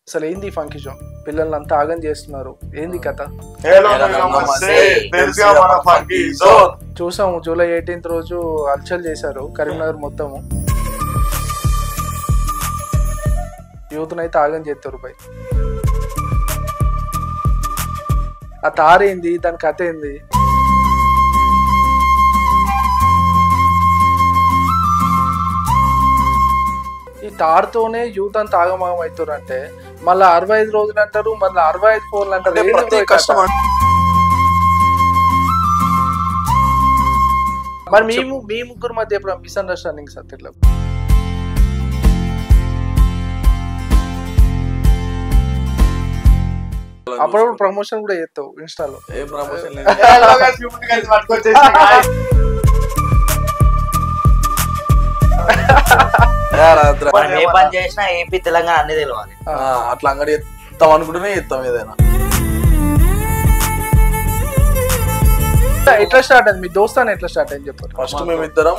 అసలు ఏంది funky zone? పిల్లల్ని అంతా ఆగం చేస్తున్నారు, ఏంది కథ? చూసాము జూలై 18th రోజు హల్చల్ చేశారు కరీంనగర్ మొత్తము. యూత్ నైతే ఆగం చేస్తారు పై. ఆ తారేంది, దాని కథ ఏంది? ఈ తాడుతోనే యూత్ అంతా ఆగమాగం అవుతారు అంటే మళ్ళీ 65 రోజులు అంటారు, మళ్ళీ 65 ఫోన్లు అంటారు. కష్టం. మరి మీ ముగ్గురు మధ్య ఎప్పుడు మిస్అండర్స్టాండింగ్ సార్ ఇట్లా? అప్పుడప్పుడు ప్రమోషన్ కూడా చేస్తావు ఇన్స్టాలో. ఏ ప్రమోషన్ చేసినా ఏపీ తెలంగాణ అన్ని తెలియాలి. అట్లా అంగడి ఎత్తాం అనుకుంటేనే ఎత్తాం ఏదైనా. ఎట్లా స్టార్ట్ అయింది మీ దోస్తాను? ఎట్లా స్టార్ట్ అయింది చెప్పారు? ఫస్ట్ మేమిద్దరం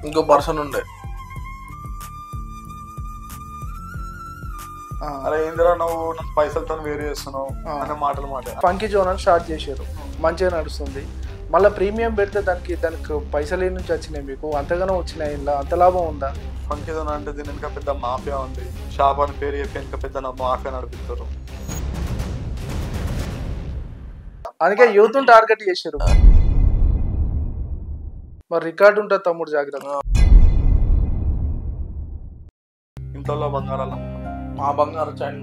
ఇంకో పర్సన్ ఉండే. అరే ఏందిరా నువ్వు నాకు పైసలతో వేరు చేస్తున్నావు అనే మాటలు ఫంకీ జోన్ అని స్టార్ట్ చేశారు, మంచిగా నడుస్తుంది. మళ్ళీ ప్రీమియం పెడితే దానికి పైసలు ఏ నుంచి వచ్చినాయి? మీకు అంతగానో వచ్చినాయి, ఇలా అంత లాభం ఉందా? ఫంకీ జోన్ అంటే దీని వెనక పెద్ద మాఫియా ఉంది. షాప్ అని పేరు చెప్పి వెనక పెద్ద మాఫియా నడిపిస్తారు. అందుకే యూత్ టార్గెట్ చేశారు. మరి రికార్డు ఉంటుంది తమ్ముడు, జాగ్రత్త. ఇంట్లో బంగారాలు మా బంగారు చైన్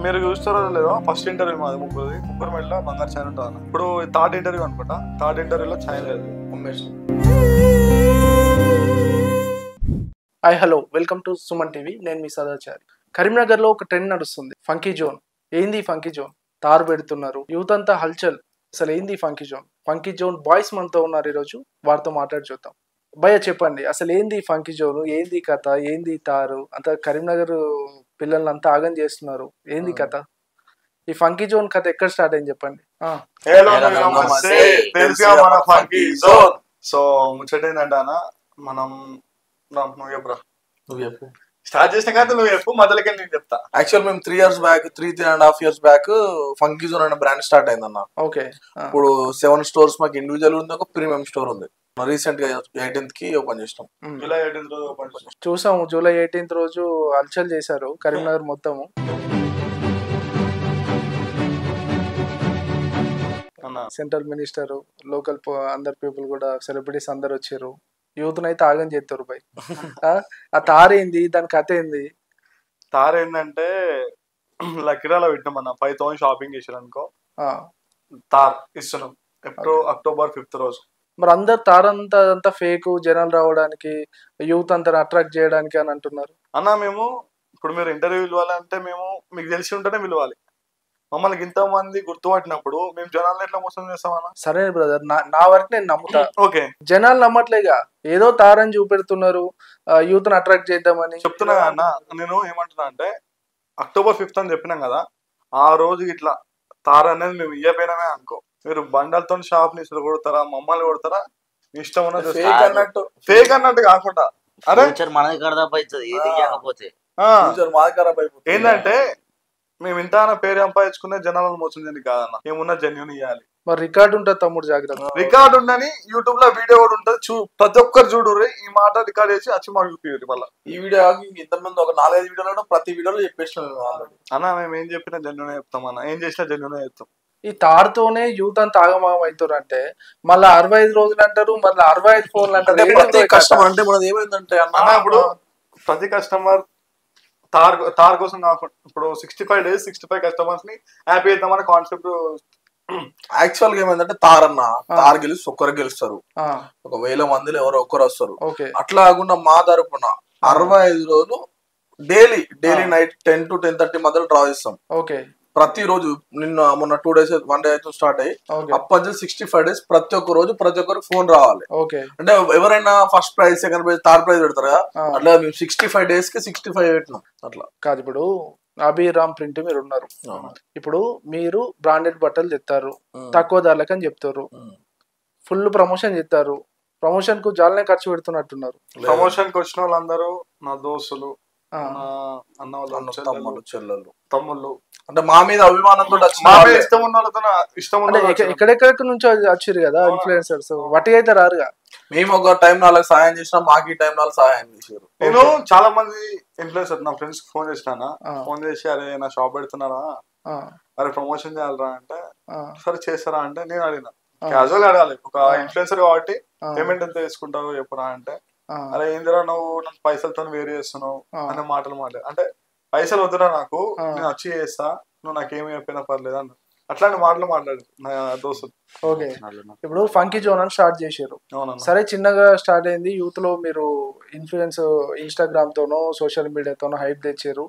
మీరు చూస్తారో లేదో, ఫస్ట్ ఇంటర్వ్యూ మాది ముగ్గురు మెడలో బంగారు చైన్ ఉంటుంది. ఇప్పుడు థర్డ్ ఇంటర్వ్యూ అనుకుంటా, థర్డ్ ఇంటర్వ్యూలో చైన్ లేదు. Hi hello, welcome to Suman TV. నేను మీ సదాచారి. కరీంనగర్ లో ఒక ట్రెండ్ నడుస్తుంది, ఫంకీ జోన్. ఏంది ఫంకీ జోన్? తారు పెడుతున్నారు, యూత్ అంతా హల్చల్. అసలు ఏంది funky zone? Funky zone boys మనతో ఉన్నారు ఈరోజు, వారితో మాట్లాడి చూద్దాం. భయ్య చెప్పండి, అసలు ఏంది ఫంకీ జోన్? ఏంది కథ? ఏంది తారు? అంత కరీంనగర్ పిల్లల్ని అంతా ఆగం చేస్తున్నారు, ఏంది కథ? ఈ ఫంకీ జోన్ కథ ఎక్కడ స్టార్ట్ అయింది చెప్పండి. సో ముచ్చట ఏంటంటే అన్న, మనం నువ్వు చెప్పు స్టార్ట్ చేసిన కదా, నువ్వు చెప్పు మొదలకి నేను చెప్తా. యాక్చువల్ మేము 3 years back 3.5 years back funky zone అనే బ్రాండ్ స్టార్ట్ అయింది అన్న. ఓకే. ఇప్పుడు 7 stores మాకు ఇండివిజువల్ ఉంది, ఒక ప్రీమియం స్టోర్ ఉంది. రీసెంట్ గా 18th కి ఓపెన్ చేసినాం. జూలై 18th రోజు ఓపెన్ చేసినాం. చూసాము జూలై 18th రోజు హల్చల్ చేశారు కరీంనగర్ మొత్తము. సెంట్రల్ మినిస్టర్, లోకల్ అందరు పీపుల్ కూడా, సెలబ్రిటీస్ అందరు వచ్చారు. యూత్ నైతే ఆగం చేస్తారు పై. ఆ తారేంది, దాని కథ ఏంది? తారేందంటే లక్కిరాలో పెట్టినాం అన్న. 5,000 షాపింగ్ చేసారు అనుకో, తార్ ఇస్తున్నాం. ఎప్పుడు October 5th రోజు. మరి అందరు తారంతా ఫేక్, జనాలు రావడానికి, యూత్ అంతా అట్రాక్ట్ చేయడానికి అని అంటున్నారు అన్న. మేము ఇప్పుడు మీరు ఇంటర్వ్యూ పిలవాలంటే మేము మీకు తెలిసి ఉంటేనే పిలవాలి. మమ్మల్ని ఇంతమంది గుర్తుపట్టినప్పుడు మేము జనాలను ఎట్లా మోసం చేస్తామన్నా? సరే బ్రదర్, నా వరకు నేను నమ్ముతా. ఓకే, జనాలు నమ్మట్లేగా, ఏదో తారని చూపెడుతున్నారు, యూత్ ని అట్రాక్ట్ చేద్దామని చెప్తున్నా అన్న. నేను ఏమంటున్నా అంటే October 5th అని చెప్పినాం కదా, ఆ రోజు ఇట్లా తార అనేది మేము ఇయ్యపోయినామే అనుకో, మీరు బండలతో షాప్ ని కొడతారా, మమ్మల్ని కొడతారా, ఇష్టం ఉన్నది. ఫేక్ అన్నట్టు కాకుండా అరే ఏంటంటే మేము ఇంత పేరు సంపాదించుకునే జనాలను మోసం చేయని కాదన్న, ఏమున్నా జెన్యూన్ ఇవ్వాలి. మరి రికార్డు ఉంటుంది తమ్ముడు, జాగ్రత్త. రికార్డు ఉండని యూట్యూబ్ లో వీడియో కూడా ఉంటుంది, ప్రతి ఒక్కరు చూడు. ఈ మాట రికార్డ్ చేసి వచ్చి మాకు చూపించారు. మళ్ళీ ఈ వీడియో ఇంతమంది ఒక 4-5 వీడియోలో ప్రతి వీడియోలో చెప్పేసినాం అన్న. మేము ఏం చెప్పినా జెన్యూన్ చెప్తాం అన్న, ఏం చేసినా జెన్యూన్ చెప్తాం. ఈ తాడుతోనే యూత్ అంతా ఆగమాగం అవుతారు అంటే మళ్ళీ 65 రోజులు అంటారు, మళ్ళీ 65 ఫోన్లు అంటారు. ప్రతి కస్టమర్ అంటే మనది ఏమైందంటే అన్న, ఇప్పుడు ప్రతి కస్టమర్ తార్ కోసం కాకుండా ఇప్పుడు 65 days 65 customers ని హ్యాపీ చేద్దామనే కాన్సెప్ట్. యాక్చువల్ గా ఏమైందంటే తార్ గెలిచి ఒక్కరు గెలుస్తారు, ఒక 1000 మందిలో ఎవరో ఒక్కరు వస్తారు. అట్లా కాకుండా మా తరపున 65 రోజులు డైలీ నైట్ 10 to 10:30 మధ్యలో డ్రా చేస్తాం. ఓకే. ప్రతి రోజు మొన్న 2 days 1 day అయితే స్టార్ట్ అయ్యి అప్పటి 65 days ప్రతి ఒక్క రోజు ప్రతి ఒక్కరికి ఫోన్ రావాలి. అంటే ఎవరైనా first prize, second prize, third praise పెడతారు కదా, అట్లా మేము 65 days కి 65 పెట్టినాం. అట్లా కాదు, ఇప్పుడు అభిరామ్ ప్రింట్ మీరు ఉన్నారు, ఇప్పుడు మీరు బ్రాండెడ్ బట్టలు తెస్తారు, తక్కువ ధరలకు అని చెప్తారు, ఫుల్ ప్రమోషన్ చేస్తారు. ప్రమోషన్ కు జాలనే ఖర్చు పెడుతున్నట్టున్నారు. ప్రమోషన్ కి వచ్చిన వాళ్ళందరూ నా దోస్తులు, అన్న వాళ్ళు తమ్ముళ్ళు అంటే మా మీద అభిమానంతో ఇష్టం ఉన్న వాళ్ళతో ఇష్టం ఎక్కడెక్కడి నుంచో వచ్చారు కదా ఇన్ఫ్లుయెన్సర్స్ వాటి అయితే రారుగా. మేము ఒక టైం వాళ్ళకి సహాయం చేసినా మాకు ఈ టైం వాళ్ళు సహాయం చేశారు. నేను చాలా మంది ఇన్ఫ్లుయెన్సర్ నా ఫ్రెండ్స్ ఫోన్ చేసినా ఫోన్ చేసి అరే నా షాప్ పెడుతున్నారా అరే ప్రమోషన్ చేయాలరా అంటే సరే చేస్తారా అంటే నేను అడిగిన క్యాజువల్ అడగాలి ఒక ఇన్ఫ్లుయెన్సర్ కాబట్టి పేమెంట్ ఎంత తీసుకుంటావు చెప్పరా అంటే అరే ఏందిరా నువ్వు నన్ను పైసలతో వేరే చేస్తున్నావు అనే మాటలు మాట్లాడు అంటే పైసలు వద్దురా నాకు నేను వచ్చి చేస్తా నువ్వు నాకేమి చెప్పినా పర్లేదు అన్న అట్లాంటి మాటలు మాట్లాడు నా దోస్తులు. ఓకే ఇప్పుడు ఫంకీ జోన్ అని స్టార్ట్ చేశారు సరే చిన్నగా స్టార్ట్ అయింది యూత్ లో మీరు ఇన్ఫ్లుయెన్స్ ఇన్స్టాగ్రామ్ తోనో సోషల్ మీడియాతోనో హైప్ తెచ్చారు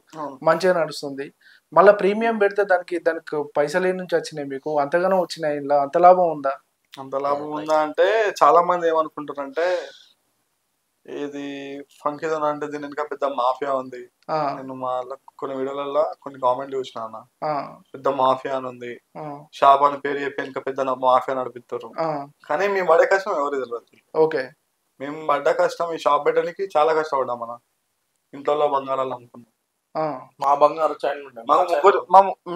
మంచిగా నడుస్తుంది. మళ్ళీ ప్రీమియం పెడితే దానికి పైసలు ఏ నుంచి వచ్చినాయి మీకు అంతగానో వచ్చినాయి ఇలా అంత లాభం ఉందా? అంత లాభం ఉందా అంటే చాలా మంది ఏమనుకుంటారంటే ఇది ఫంకీ జోన్ అంటే దీని ఇంకా పెద్ద మాఫియా ఉంది. నేను మా కొన్ని వీడియోలలో కొన్ని కామెంట్లు చూసిన అన్న పెద్ద మాఫియా అని ఉంది షాప్ అని పేరు చెప్పి ఇంకా పెద్ద మాఫియా నడిపిస్తారు కానీ మేము పడే కష్టం ఎవరు తెలియదు. ఓకే మేము పడ్డ కష్టం ఈ షాప్ పెట్టడానికి చాలా కష్టపడ్డాం మన ఇంట్లో బంగారాలు అమ్ముకున్నాం మా బంగారు చైన్ ఉంటాయి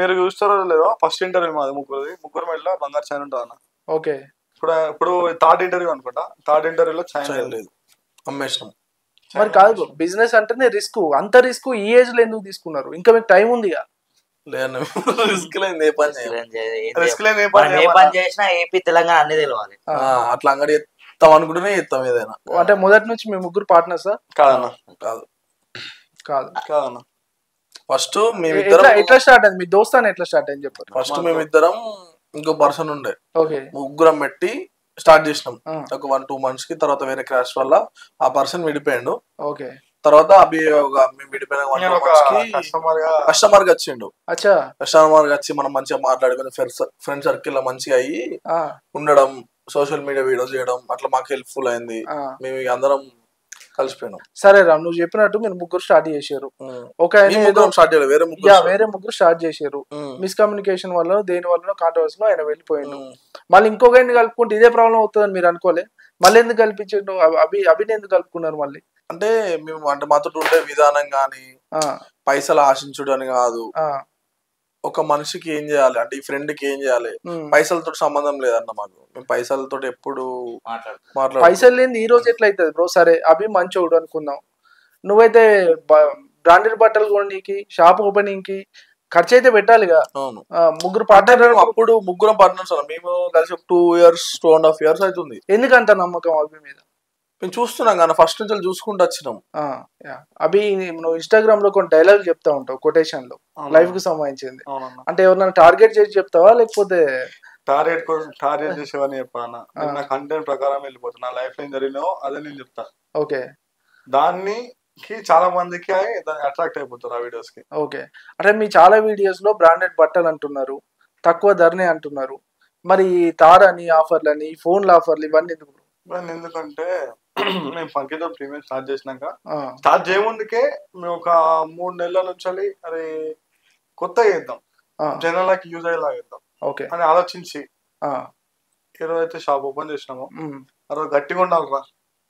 మీరు చూస్తారో లేదో ఫస్ట్ ఇంటర్వ్యూ మాది ముగ్గురు మెడలో బంగారు చైన్ ఉంటుంది అన్న. ఓకే ఇప్పుడు థర్డ్ ఇంటర్వ్యూ అనుకుంటా థర్డ్ ఇంటర్వ్యూలో చైన్ లేదు అమ్మేసినాం. మరి కాదు బిజినెస్ అంటేనే రిస్క్ అంత రిస్క్ ఈ ఏజ్ లో ఎందుకు తీసుకున్నారు ఇంకా మీకు టైం ఉందిగా? రిస్క్ లేని ఏ పని చేసినా ఏపీ తెలంగాణ అన్ని తెలియాలి. అట్లా అంగడి ఎత్తాం అనుకుంటేనే ఎత్తాం ఏదైనా. అంటే మొదటి నుంచి మీ ముగ్గురు పార్ట్నర్సా? కాదన్నా కాదన్నా ఫస్ట్ ఎట్లా స్టార్ట్ అయింది మీ దోస్తాను ఎట్లా స్టార్ట్ అయింది చెప్పారు? ఫస్ట్ మేమిద్దరం ఇంకో పర్సన్ ఉండే ఓకే ముగ్గురం పెట్టి స్టార్ట్ చేసినాం ఒక 1-2 months కి. తర్వాత వేరే క్రాష్ వల్ల ఆ పర్సన్ విడిపోయాడు. ఓకే తర్వాత అభి మేము విడిపోయిన కస్టమర్ గా వచ్చిండు. కస్టమర్ గా వచ్చి మనం మంచిగా మాట్లాడుకుని ఫ్రెండ్ సర్కిల్ లో మంచిగా అయ్యి ఉండడం సోషల్ మీడియా వీడియోస్ చేయడం అట్లా మాకు హెల్ప్ఫుల్ అయింది. మేము అందరం కలిసిపోయినాం. సరే రామ్ నువ్వు చెప్పినట్టు మీరు ముగ్గురు స్టార్ట్ చేశారు. ఒక వేరే ముగ్గురు స్టార్ట్ చేశారు. మిస్కమ్యూనికేషన్ వల్ల దేని వల్ల కాంట్రవర్సీ లో ఆయన వెళ్ళిపోయాడు. మళ్ళీ ఇంకొక కలుపుకుంటే ఇదే ప్రాబ్లం అవుతుందని మీరు అనుకోలే మళ్ళీ ఎందుకు కల్పించండు? అభిని ఎందుకు కలుపుకున్నారు మళ్ళీ? అంటే మేము అంటే మాతో ఉండే విధానం గాని పైసలు ఆశించుడు అని కాదు. ఒక మనిషికి ఏం చేయాలి అంటే ఈ ఫ్రెండ్ కి ఏం చేయాలి పైసలతో సంబంధం లేదన్న మాకు. మేము పైసలతో ఎప్పుడు మాట్లాడు పైసలు లేని ఈ రోజు ఎట్లా అవుతుంది బ్రో? సరే అభి మంచోడు అనుకుందాం నువ్వైతే బ్రాండెడ్ బట్టలు కొనడానికి షాప్ ఓపెనింగ్ కి ఖర్చు అయితే పెట్టాలిగా. అవును ముగ్గురు పార్ట్నర్ అప్పుడు ముగ్గురం పార్ట్నర్స్ మేము కలిసి 2.5 years అవుతుంది. ఎందుకంత నమ్మకం అభి మీద? మేము చూస్తున్నాం కానీ ఫస్ట్ నుంచి చూసుకుంటూ వచ్చినాం. అభి నువ్వు ఇన్స్టాగ్రామ్ లో కొన్ని డైలాగ్ చెప్తా ఉంటావు కొటేషన్ లో లైఫ్ కి సంబంధించింది అంటే ఎవరినైనా టార్గెట్ చేసి చెప్తావా లేకపోతే? టార్గెట్ చేసేవని చెప్పాను నా కంటెంట్ ప్రకారం వెళ్ళిపోతున్నా నా లైఫ్ ఏం జరిగినావో అదే నేను చెప్తా. ఓకే దాన్ని చాలా మందికి దాన్ని అట్రాక్ట్ అయిపోతారు ఆ వీడియోస్ కి. ఓకే అంటే మీ చాలా వీడియోస్ లో బ్రాండెడ్ బట్టలు అంటున్నారు తక్కువ ధరనే అంటున్నారు మరి తార్ అని ఆఫర్లు అని ఫోన్ల ఆఫర్లు ఇవన్నీ ఎందుకు? ఎందుకంటే మేము ఫంకీ జోన్ ప్రీమియం స్టార్ట్ చేసినాక స్టార్ట్ చేయముందుకే మేము ఒక 3 నెలల నుంచి అరే కొత్త చేద్దాం జనాలకి యూజ్ అయ్యేలా చేద్దాం అని ఆలోచించి ఏ రోజైతే షాప్ ఓపెన్ చేసినామో ఆ రోజు గట్టిగా ఉండాలిరా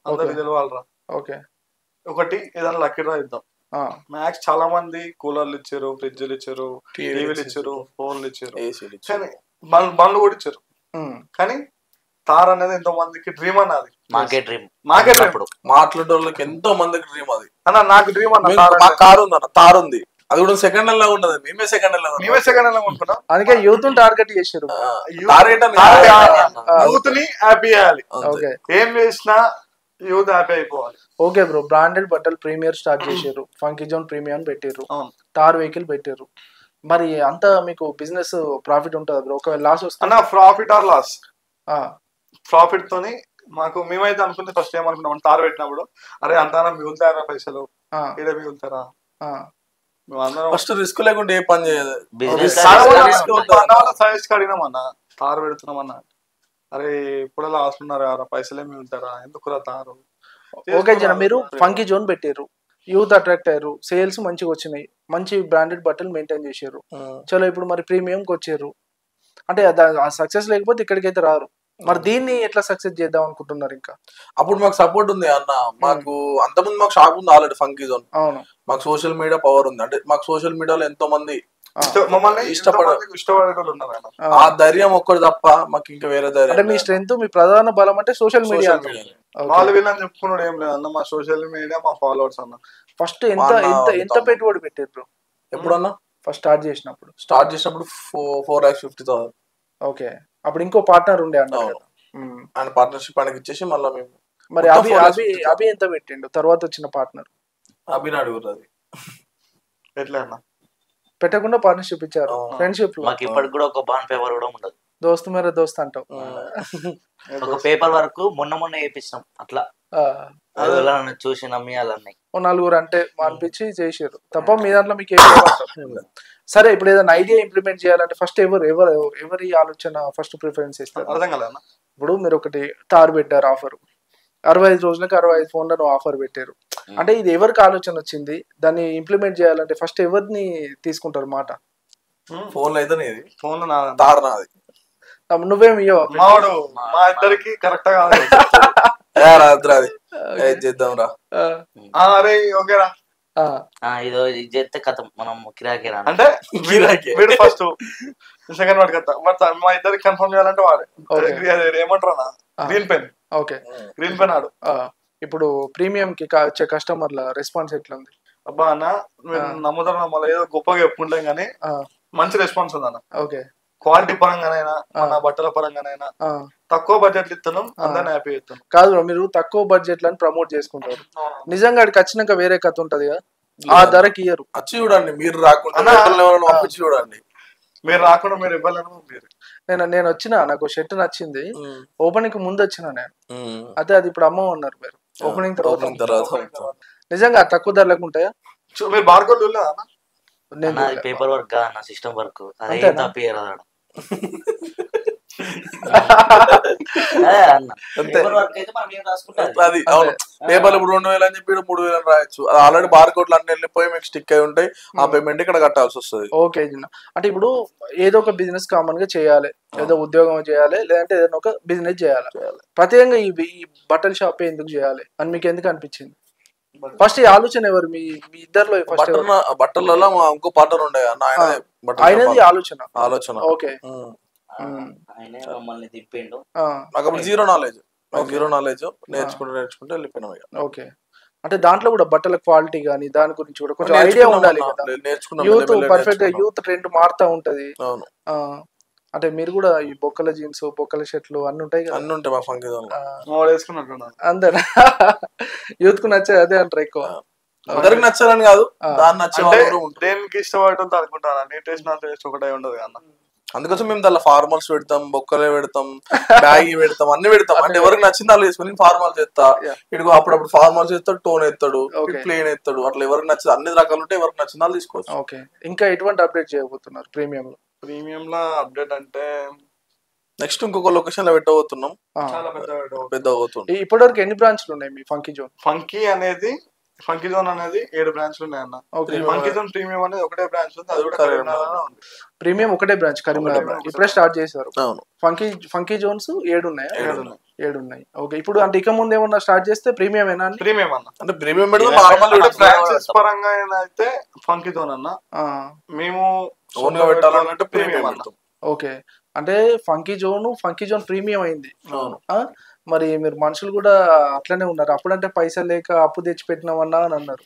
అందరికి తెలవాలరా. ఒకటి ఏదైనా లక్కీ డ్రా ఇద్దాం. మ్యాక్స్ చాలా మంది కూలర్లు ఇచ్చారు ఫ్రిడ్జ్లు ఇచ్చారు టీవీలు ఇచ్చారు ఫోన్లు ఇచ్చారు కానీ బండ్లు కూడా ఇచ్చారు. కానీ తార్ అనేది ఎంతో మందికి డ్రీమ్ అన్నది. మాకే డ్రీమ్ మాట్లాడేళ్ళకి ఎంతో మందికి డ్రీమ్ అది అన్న. నాకు డ్రీమ్ అన్న కారు ఉంది అన్న తార్ ఉంది అది కూడా సెకండ్ హ్యాండ్ లా ఉండదు మేమే సెకండ్ హ్యాండ్ లా ఉంటున్నాం. అందుకే యూత్ టార్గెట్ చేశారు. యూత్ ని హ్యాపీ చేయాలి ఏం చేసినా యూత్ హ్యాపీ అయిపోవాలి. ఓకే బ్రో బ్రాండెడ్ బట్టలు ప్రీమియర్ స్టార్ట్ చేశారు ఫంకీ జోన్ ప్రీమియం పెట్టారు తార్ వెహికల్ పెట్టారు మరి అంత మీకు బిజినెస్ ప్రాఫిట్ ఉంటుంది బ్రో? ఒకవేళ లాస్ వస్తే ప్రాఫిట్ ఆర్ లాస్ ప్రాఫిట్ తోని మాకు మేమైతే అనుకుంటే ఫస్ట్ ఏమనుకున్నాం తారు పెట్టినప్పుడు అరే అంతా మిగులుతారా పైసలు ఇక్కడ మిగులుతారా ఫస్ట్ రిస్క్ లేకుండా ఏ పని చేయదు. సజెస్ట్ అడిగినాం అన్న తారు పెడుతున్నాం అన్న అరే ఇప్పుడు లాస్ట్ ఉన్నారా పైసలే మిగులుతారా ఎందుకురా తారు. ఓకే జన మీరు ఫంకీ జోన్ పెట్టారు యూత్ అట్రాక్ట్ అయ్యారు సేల్స్ మంచిగా వచ్చినాయి మంచి బ్రాండెడ్ బట్టలు మెయింటైన్ చేశారు చలో ఇప్పుడు మరి ప్రీమియంకి వచ్చారు అంటే సక్సెస్ లేకపోతే ఇక్కడికైతే రారు. మరి దీన్ని ఎట్లా సక్సెస్ చేద్దాం అనుకుంటున్నారు? ఇంకా అప్పుడు మాకు సపోర్ట్ ఉంది అన్న. మాకు అంతకుముందు మాకు షాప్ ఉంది ఆల్రెడీ ఫంకీ జోన్. అవును మాకు సోషల్ మీడియా పవర్ ఉంది. అంటే మాకు సోషల్ మీడియాలో ఎంతో మంది మమ్మల్ని ఇష్టపడే ఆ ధైర్యం ఒక్కటి తప్ప మాకు ఇంకా వేరే ధైర్యం. అంటే మీ స్ట్రెంత్, మీ ప్రధాన బలం అంటే సోషల్ మీడియా. వాళ్ళు వీళ్ళని చెప్పుకున్నాడు ఏం లేదు అన్న, మా సోషల్ మీడియా మా ఫాలోవర్స్ అన్న. ఫస్ట్ ఎంత ఎంత ఎంత పెట్టుబడి పెట్టారు ఎప్పుడన్నా? ఫస్ట్ స్టార్ట్ చేసినప్పుడు 4,50,000. ఓకే, అప్పుడు ఇంకో పార్ట్నర్ ఉండే అన్నారు. ఆయన పార్ట్నర్షిప్ ఆయనకి ఇచ్చేసి మళ్ళీ మేము. మరి అభి ఎంత పెట్టిండు తర్వాత వచ్చిన పార్ట్నర్? అభినాడు అది ఎట్లా అన్న పెట్టకుండా పార్ట్నర్షిప్ ఇచ్చారు. ఫ్రెండ్షిప్ మాకు ఇప్పటికి కూడా ఒక బాండ్ పేపర్ కూడా ఉండదు. దోస్తు మేర దోస్త్ అంటావు. ఒక పేపర్ వరకు మొన్న వేయించినాం అట్లా. చూసి నమ్మియాలన్నీ 4 అంటే అనిపించి చేసారు తప్ప మీ దాంట్లో మీకు ఏం. సరే, ఇప్పుడు ఏదైనా ఐడియా ఇంప్లిమెంట్ చేయాలంటే ఫస్ట్ ఎవరి ఆలోచన ఫస్ట్ ప్రిఫరెన్స్ ఇస్తారు? అర్థం కాలేదన్న. ఇప్పుడు మీరు ఒకటి తారు పెట్టారు ఆఫర్, 65 రోజులకు 65 ఫోన్లను ఆఫర్ పెట్టారు అంటే ఇది ఎవరికి ఆలోచన వచ్చింది? దాన్ని ఇంప్లిమెంట్ చేయాలంటే ఫస్ట్ ఎవరిని తీసుకుంటారు మాట? ఫోన్ అయితే ఫోన్ నాది. నువ్వేమి మావాడు మా ఇద్దరికి కరెక్ట్ గా చేద్దాం రా. అరే ఓకేరా ఇదో ఇది చేస్తే కథ మనం కిరాకి రా అంటే వీడు ఫస్ట్ సెకండ్ వాడు కథ. మా ఇద్దరికి కన్ఫర్మ్ చేయాలంటే వాడే ఏమంటారా green pen. Okay, green pen ఆడు. ఇప్పుడు ప్రీమియం కి వచ్చే కస్టమర్ల రెస్పాన్స్ ఎట్లా ఉంది? అబ్బా అన్న మీరు నమ్ముతారు నమ్మలే, ఏదో గొప్పగా చెప్పుకుంటాం కానీ మంచి రెస్పాన్స్ ఉంది అన్న. ఓకే, క్వాలిటీ పరంగానైనా మన బట్టల పరంగానైనా తక్కువ బడ్జెట్ ఇస్తున్నాం, అందరినీ హ్యాపీ ఇస్తున్నాం. కాదు, మీరు తక్కువ బడ్జెట్ లని ప్రమోట్ చేసుకుంటారు, నిజంగా అక్కడికి వచ్చినాక వేరే కథ ఉంటది కదా, ఆ ధరకి ఇయ్యరు. వచ్చి చూడండి, మీరు రాకుండా చూడండి, మీరు రాకుండా మీరు ఇవ్వలేను. నేను వచ్చిన నాకు షర్ట్ నచ్చింది, ఓపెనింగ్ కి ముందు వచ్చిన నేను, అదే అది ఇప్పుడు అమ్మ ఉన్నారు మీరు ఓపెనింగ్ తర్వాత. నిజంగా తక్కువ ధరలకు ఉంటాయా? మీరు బార్కోడ్ పేపర్ వర్క్ నా సిస్టమ్ వర్క్ అదే తప్పియరా అది. అవును, పేపర్లు ఇప్పుడు 2,000 అని చెప్పి 3,000 రాయొచ్చు. అది ఆల్రెడీ బార్ కోడ్లు అన్ని వెళ్ళిపోయి మీకు స్టిక్ అయి ఉంటాయి, ఆ పేమెంట్ ఇక్కడ కట్టాల్సి వస్తుంది. ఓకే, అంటే ఇప్పుడు ఏదో ఒక బిజినెస్ కామన్ గా చేయాలి, ఏదో ఉద్యోగం చేయాలి, లేదంటే ఏదైనా ఒక బిజినెస్ చేయాలి, ప్రత్యేకంగా ఈ బట్టల షాప్ ఎందుకు చేయాలి అని మీకు ఎందుకు అనిపించింది? ఫస్ట్ ఈ ఆలోచన ఎవరు మీ ఇద్దరులో? బట్టలలో మా ఇంకో పార్ట్నర్ ఉండే ఆయనది ఆలోచన. ఓకే, మమ్మల్ని తిప్పిండు. నాకు జీరో నాలెడ్జ్ నేర్చుకుంటే వెళ్ళిపోయినాం. ఓకే, అంటే దాంట్లో కూడా బట్టల క్వాలిటీ గానీ దాని గురించి కూడా కొంచెం ఐడియా ఉండాలి కదా. యూత్ పర్ఫెక్ట్ గా యూత్ ట్రెండ్ మారుతా ఉంటది. అంటే మీరు కూడా ఈ బొక్కల జీన్స్, బొక్కల షర్ట్లు అన్ని ఉంటాయి కదా? అన్ని ఉంటాయి మా ఫంకీ అంతేనా? యూత్ కు నచ్చేది అదే అంటారు ఎక్కువ. అందరికి నచ్చాలని కాదు, దాన్ని నచ్చే దేనికి ఇష్టపడటం అనుకుంటాను. నీ టేస్ట్ నా టేస్ట్ ఒకటే ఉండదు కదా, అందుకోసం మేము దాంట్లో ఫార్మల్స్ పెడతాం, బొక్కలే పెడతాం, బ్యాగ్ పెడతాం, అన్ని పెడతాం. అంటే ఎవరికి నచ్చింది వాళ్ళు వేసుకుని ఫార్మల్స్ ఎత్తా, ఇటు అప్పుడప్పుడు ఫార్మల్స్ ఎత్తాడు, టోన్ ఎత్తాడు, ప్లేన్ ఎత్తాడు, అట్లా ఎవరికి నచ్చింది అన్ని రకాలు ఉంటే ఎవరికి నచ్చింది వాళ్ళు తీసుకోవచ్చు. ఓకే, ఇంకా ఎటువంటి అప్డేట్ చేయబోతున్నారు ప్రీమియం లో? ప్రీమియం లో అప్డేట్ అంటే నెక్స్ట్ ఇంకొక లొకేషన్ లో పెట్టబోతున్నాం, పెద్ద అవుతుంది. ఇప్పటివరకు ఎన్ని బ్రాంచ్లు ఉన్నాయి మీ ఫంకీ జోన్? ఫంకీ జోన్ అనేది 7 బ్రాంచ్లు ఉన్నాయి అన్న. ఫంకీ జోన్ ప్రీమియం అనేది ఒకటే బ్రాంచ్ ఉంది, అది కూడా కరీంనగర్ ఉంది. ప్రీమియం ఒకటే బ్రాంచ్ కరీంనగర్ ఇప్పుడే స్టార్ట్ చేశారు. ఫంకీ జోన్స్ 7 ఉన్నాయా? 7 ఉన్నాయి. ఓకే, ఇప్పుడు అంటే ఇక ముందు ఏమన్నా స్టార్ట్ చేస్తే ప్రీమియం ఏనా? ప్రీమియం అన్న, అంటే ప్రీమియం బ్రాంచెస్ పరంగా అయితే ఫంకీ జోన్ అన్న, మేము ఓన్ గా పెట్టాలంటే ప్రీమియం అన్న. ఓకే, అంటే ఫంకీ జోన్ ప్రీమియం అయింది. మరి మీరు మనుషులు కూడా అట్లనే ఉన్నారు? అప్పుడంటే పైసలు లేక అప్పు తెచ్చి పెట్టినామన్నా అని అన్నారు,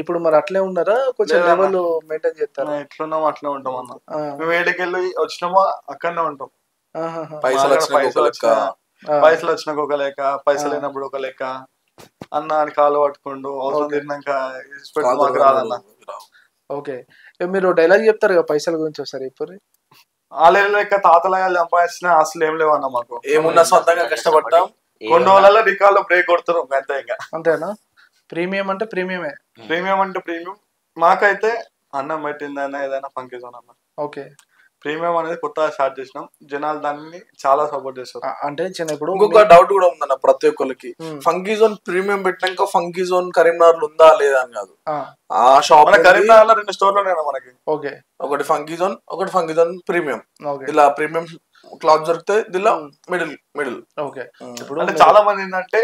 ఇప్పుడు మరి అట్లే ఉన్నారా? కొంచెం లెవెల్ మెయింటైన్ చేస్తారా? ఎట్లున్నామో అట్లే ఉంటాం అన్న. మేము ఏడికెళ్ళి వచ్చినామో అక్కడనే ఉంటాం. పైసలు వచ్చినాక ఒక లేక, పైసలు లేనప్పుడు ఒక లేక అన్న అని కాలు పట్టుకుంటూ అవసరం తిన్నాక రాదన్న. ఓకే, మీరు డైలాగ్ చెప్తారు కదా పైసల గురించి, ఒకసారి ఇప్పుడు ఆలయం లెక్క తాతలయాలు సంపాదించిన అసలు ఏం లేవన్న, మాకు ఏమున్నా సొంతంగా కష్టపడ్డాం. కొన్ని రోజులలో రికార్డులో బ్రేక్ కొడుతారు అంతే. ఇంకా అంతేనా? ప్రీమియం అంటే ప్రీమియం మాకైతే అన్నం పెట్టిందన్న ఏదైనా ఫంకీ జోన్ అన్న. ఓకే, ప్రీమియం అనేది కొత్తగా స్టార్ట్ చేసినాం, జనాలు దాన్ని చాలా సపోర్ట్ చేస్తారు. అంటే ఇప్పుడు ఇంకొక డౌట్ కూడా ఉందన్న ప్రతి ఒక్కరికి, ఫంకీ జోన్ ప్రీమియం పెట్టినాక ఫంకీ జోన్ కరీంనగర్ ఉందా లేదా అని కాదు. ఆ షాప్ కరీంనగర్ లో 2 స్టోర్లు ఉన్నాయి మనకి. ఓకే, ఒకటి ఫంకీ జోన్ ప్రీమియం, ఇలా ప్రీమియం క్లాత్ దొరికితే దీనిలో మిడిల్ ఓకే. ఇప్పుడు అంటే చాలా మంది ఏంటంటే